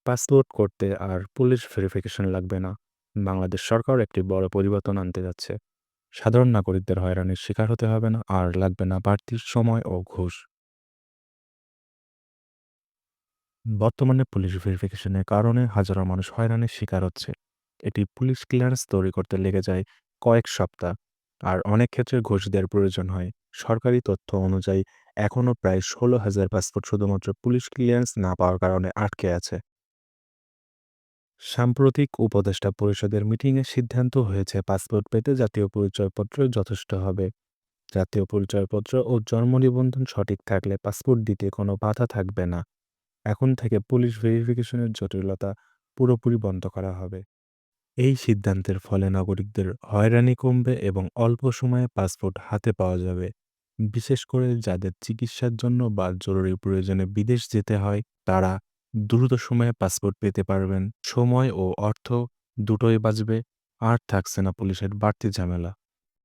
Passport করতে আর police verification লাগবে না। বাংলাদেশ সরকার একটি বড় পরিবর্তন আনতে যাচ্ছে। সাধারণ নাগরিকদের হয়রানির শিকার হতে হবে না আর লাগবে না বাড়তি সময় ও ঘুষ। বর্তমানে পুলিশ ভেরিফিকেশনের কারণে হাজারো মানুষ হয়রানির শিকার হচ্ছে। এটি পুলিশ ক্লিয়ারেন্স তৈরি করতে লেগে যায় কয়েক সপ্তাহ, আর অনেক ক্ষেত্রে ঘুষ দেওয়ার প্রয়োজন হয়। সরকারি তথ্য অনুযায়ী এখনও প্রায় ১৬,০০০ পাসপোর্ট শুধুমাত্র পুলিশ ক্লিয়ারেন্স না পাওয়ার কারণে আটকে আছে। সাম্প্রতিক উপদেষ্টা পরিষদের মিটিংয়ে সিদ্ধান্ত হয়েছে পাসপোর্ট পেতে জাতীয় পরিচয়পত্র যথেষ্ট হবে। জাতীয় পরিচয়পত্র ও জন্ম নিবন্ধন সঠিক থাকলে পাসপোর্ট দিতে কোনো বাধা থাকবে না। এখন থেকে পুলিশ ভেরিফিকেশনের জটিলতা পুরোপুরি বন্ধ করা হবে। এই সিদ্ধান্তের ফলে নাগরিকদের হয়রানি কমবে এবং অল্প সময়ে পাসপোর্ট হাতে পাওয়া যাবে। বিশেষ করে যাদের চিকিৎসার জন্য বা জরুরি প্রয়োজনে বিদেশ যেতে হয়, তারা দ্রুত সময়ে পাসপোর্ট পেতে পারবেন। সময় ও অর্থ দুটোই বাঁচবে, আর থাকছে না পুলিশের বাড়তি ঝামেলা।